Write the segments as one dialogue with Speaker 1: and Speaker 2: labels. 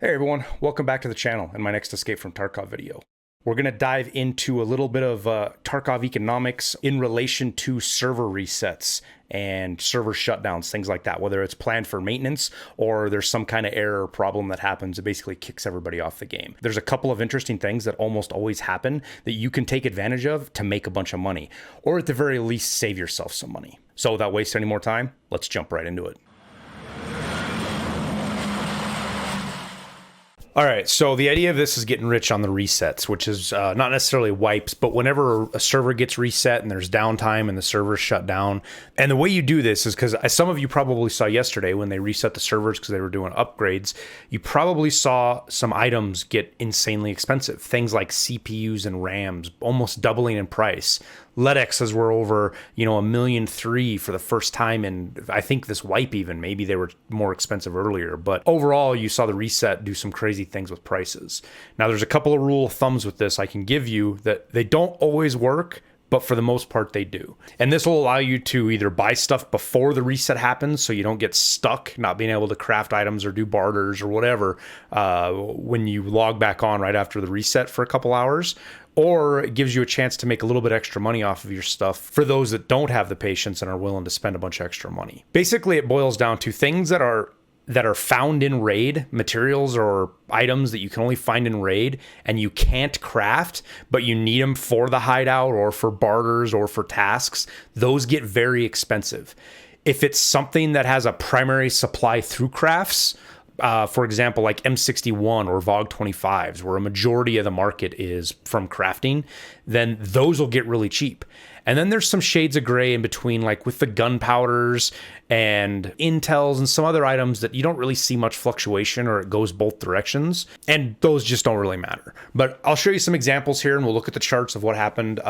Speaker 1: Hey everyone, welcome back to the channel and my next Escape from Tarkov video. We're going to dive into a little bit of Tarkov economics in relation to server resets and server shutdowns, things like that, whether it's planned for maintenance or there's some kind of error or problem that happens that basically kicks everybody off the game. There's a couple of interesting things that almost always happen that you can take advantage of to make a bunch of money, or at the very least save yourself some money. So without wasting any more time, let's jump right into it. All right, so the idea of this is getting rich on the resets, which is not necessarily wipes, but whenever a server gets reset and there's downtime and the server's shut down. And the way you do this is because, as some of you probably saw yesterday when they reset the servers because they were doing upgrades, you probably saw some items get insanely expensive. Things like CPUs and RAMs almost doubling in price. LEDXs were over, $1.3 million for the first time, and I think this wipe even, maybe they were more expensive earlier, but overall you saw the reset do some crazy things with prices. Now there's a couple of rule of thumbs with this I can give you that they don't always work, but for the most part they do. And this will allow you to either buy stuff before the reset happens so you don't get stuck not being able to craft items or do barters or whatever when you log back on right after the reset for a couple hours, or it gives you a chance to make a little bit extra money off of your stuff for those that don't have the patience and are willing to spend a bunch of extra money. Basically, it boils down to things that are found in raid, materials or items that you can only find in raid and you can't craft, but you need them for the hideout or for barters or for tasks. Those get very expensive. If it's something that has a primary supply through crafts, for example, like M61 or VOG 25s, where a majority of the market is from crafting, then those will get really cheap. And then there's some shades of gray in between, like with the gunpowders and intels and some other items that you don't really see much fluctuation, or it goes both directions. And those just don't really matter. But I'll show you some examples here and we'll look at the charts of what happened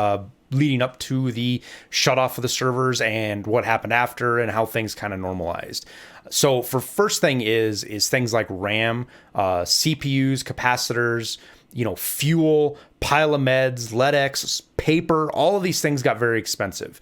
Speaker 1: leading up to the shut off of the servers and what happened after and how things kind of normalized. So for first thing is things like RAM, CPUs, capacitors, fuel, pile of meds, LEDX, paper, all of these things got very expensive.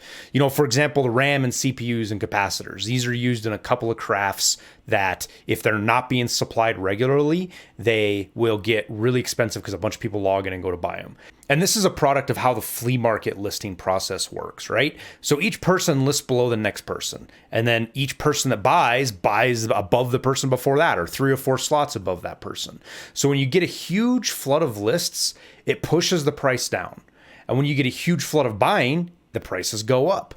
Speaker 1: For example, the RAM and CPUs and capacitors, these are used in a couple of crafts that if they're not being supplied regularly, they will get really expensive because a bunch of people log in and go to buy them. And this is a product of how the flea market listing process works, right? So each person lists below the next person, and then each person that buys above the person before that, or 3 or 4 slots above that person. So when you get a huge flood of lists, it pushes the price down. And when you get a huge flood of buying, the prices go up.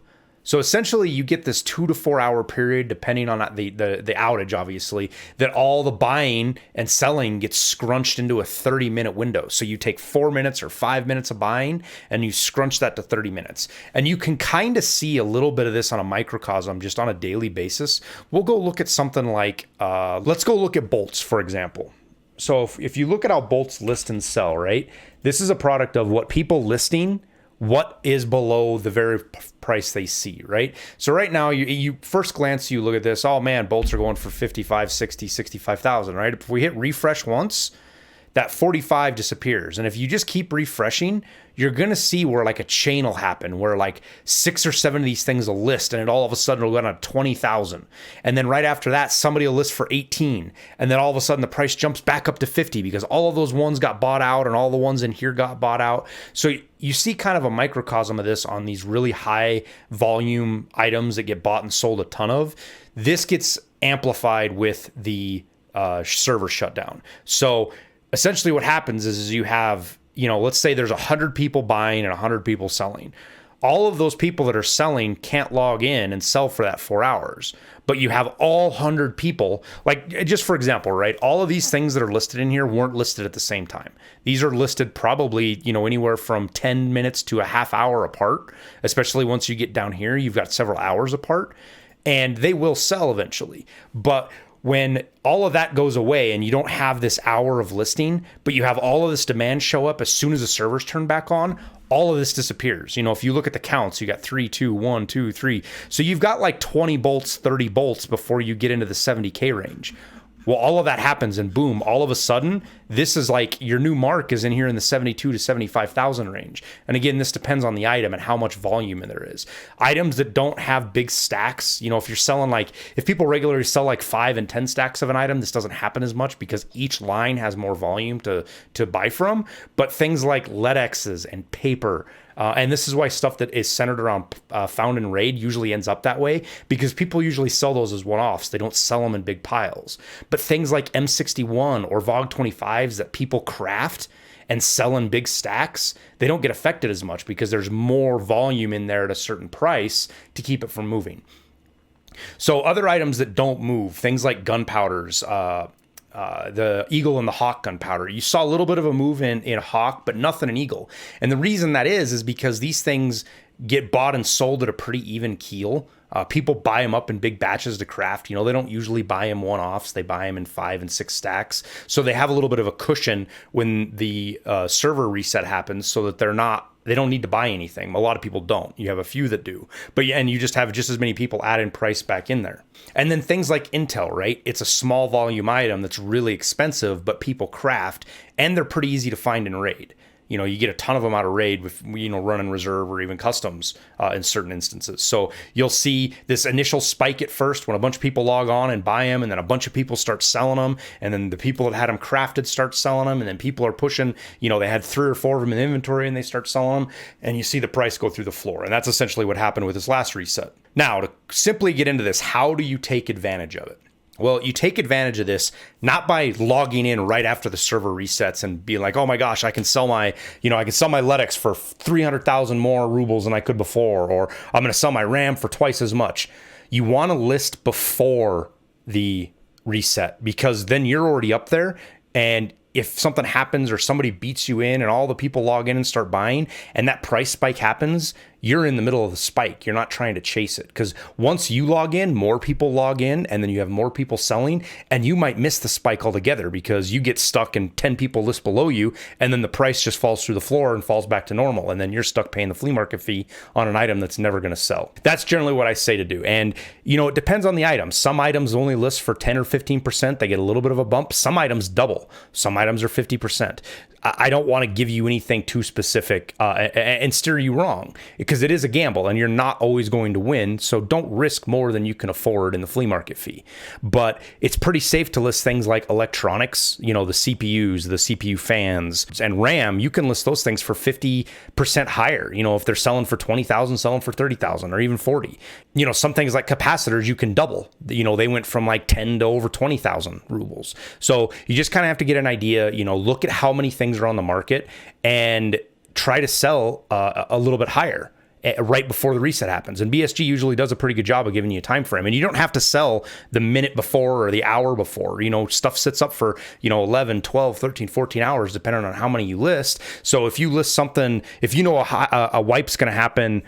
Speaker 1: So essentially you get this 2 to 4 hour period, depending on the outage, obviously, that all the buying and selling gets scrunched into a 30-minute window. So you take 4 minutes or 5 minutes of buying and you scrunch that to 30 minutes. And you can kind of see a little bit of this on a microcosm just on a daily basis. We'll go look at something like, let's go look at bolts, for example. So if you look at how bolts list and sell, right? This is a product of what people listing, what is below the very price they see, right? So right now, you first glance, you look at this, oh man, bolts are going for 55, 60, 65,000, right? If we hit refresh once, that 45 disappears. And if you just keep refreshing, you're going to see where like a chain will happen where like 6 or 7 of these things will list and it all of a sudden will go down to 20,000. And then right after that, somebody will list for 18. And then all of a sudden the price jumps back up to 50 because all of those ones got bought out and all the ones in here got bought out. So you see kind of a microcosm of this on these really high volume items that get bought and sold a ton of. This gets amplified with the server shutdown. So essentially what happens is you have, let's say there's 100 people buying and 100 people selling. All of those people that are selling can't log in and sell for that 4 hours. But you have all 100 people, like just for example, right? All of these things that are listed in here weren't listed at the same time. These are listed probably, anywhere from 10 minutes to a half hour apart, especially once you get down here, you've got several hours apart, and they will sell eventually. But when all of that goes away and you don't have this hour of listing, but you have all of this demand show up as soon as the servers turn back on, all of this disappears. If you look at the counts, you got 3, 2, 1, 2, 3. So you've got like 20 bolts, 30 bolts before you get into the 70K range. Well, all of that happens, and boom, all of a sudden, this is like your new mark is in here in the 72 to 75,000 range. And again, this depends on the item and how much volume there is. Items that don't have big stacks, you know, if you're selling like, if people regularly sell like 5 and 10 stacks of an item, this doesn't happen as much because each line has more volume to buy from. But things like LEDXs and paper, and this is why stuff that is centered around found and raid usually ends up that way, because people usually sell those as one-offs. They don't sell them in big piles. But things like M61 or VOG 25s that people craft and sell in big stacks, they don't get affected as much because there's more volume in there at a certain price to keep it from moving. So other items that don't move, things like gunpowders, the Eagle and the Hawk gunpowder. You saw a little bit of a move in Hawk, but nothing in Eagle. And the reason that is because these things get bought and sold at a pretty even keel. People buy them up in big batches to craft. You know, they don't usually buy them one-offs. They buy them in 5 and 6 stacks. So they have a little bit of a cushion when the server reset happens so that they don't need to buy anything. A lot of people don't. You have a few that do. But yeah, and you just have just as many people add in price back in there. And then things like Intel, right? It's a small volume item that's really expensive, but people craft, and they're pretty easy to find in raid. You know, you get a ton of them out of raid with, you know, running reserve or even customs in certain instances. So you'll see this initial spike at first when a bunch of people log on and buy them, and then a bunch of people start selling them, and then the people that had them crafted start selling them, and then people are pushing, you know, they had 3 or 4 of them in inventory and they start selling them, and you see the price go through the floor. And that's essentially what happened with this last reset. Now, to simply get into this, how do you take advantage of it? Well, you take advantage of this not by logging in right after the server resets and being like, oh my gosh, I can sell my LEDX for 300,000 more rubles than I could before, or I'm going to sell my RAM for twice as much. You want to list before the reset, because then you're already up there, and if something happens or somebody beats you in and all the people log in and start buying and that price spike happens, you're in the middle of the spike. You're not trying to chase it, because once you log in, more people log in, and then you have more people selling, and you might miss the spike altogether because you get stuck and 10 people list below you, and then the price just falls through the floor and falls back to normal, and then you're stuck paying the flea market fee on an item that's never going to sell. That's generally what I say to do. And, you know, it depends on the item. Some items only list for 10 or 15%. They get a little bit of a bump. Some items double. Some items are 50%. I don't want to give you anything too specific and steer you wrong, because it is a gamble and you're not always going to win. So don't risk more than you can afford in the flea market fee. But it's pretty safe to list things like electronics, you know, the CPUs, the CPU fans, and RAM. You can list those things for 50% higher. You know, if they're selling for 20,000, sell them for 30,000 or even 40. You know, some things like capacitors, you can double. You know, they went from like 10 to over 20,000 rubles. So you just kind of have to get an idea, you know, look at how many things are on the market and try to sell a little bit higher right before the reset happens. And BSG usually does a pretty good job of giving you a time frame, and you don't have to sell the minute before or the hour before. You know, stuff sits up for, you know, 11, 12, 13, 14 hours depending on how many you list. So if you list something, if you know a wipe's going to happen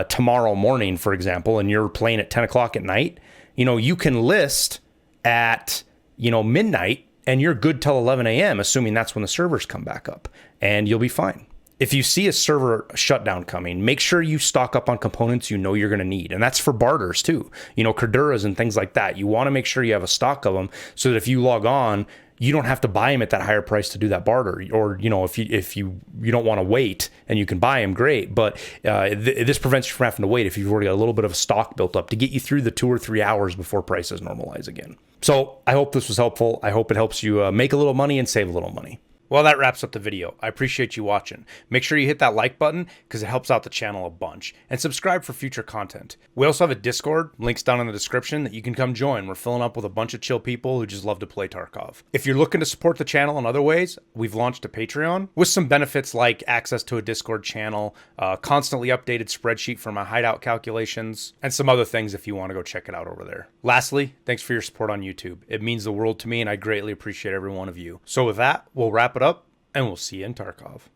Speaker 1: tomorrow morning, for example, and you're playing at 10 o'clock at night, you know, you can list at, you know, midnight, and you're good till 11 a.m., assuming that's when the servers come back up, and you'll be fine. If you see a server shutdown coming, make sure you stock up on components you know you're going to need. And that's for barters too. You know, Corduras and things like that. You want to make sure you have a stock of them so that if you log on, you don't have to buy them at that higher price to do that barter. Or, you know, if you don't want to wait and you can buy them, great. But this prevents you from having to wait if you've already got a little bit of a stock built up to get you through the 2 or 3 hours before prices normalize again. So I hope this was helpful. I hope it helps you make a little money and save a little money. Well, that wraps up the video. I appreciate you watching. Make sure you hit that like button because it helps out the channel a bunch. And subscribe for future content. We also have a Discord, links down in the description, that you can come join. We're filling up with a bunch of chill people who just love to play Tarkov. If you're looking to support the channel in other ways, we've launched a Patreon with some benefits like access to a Discord channel, constantly updated spreadsheet for my hideout calculations, and some other things if you want to go check it out over there. Lastly, thanks for your support on YouTube. It means the world to me, and I greatly appreciate every one of you. So with that, we'll wrap it up, and we'll see you in Tarkov.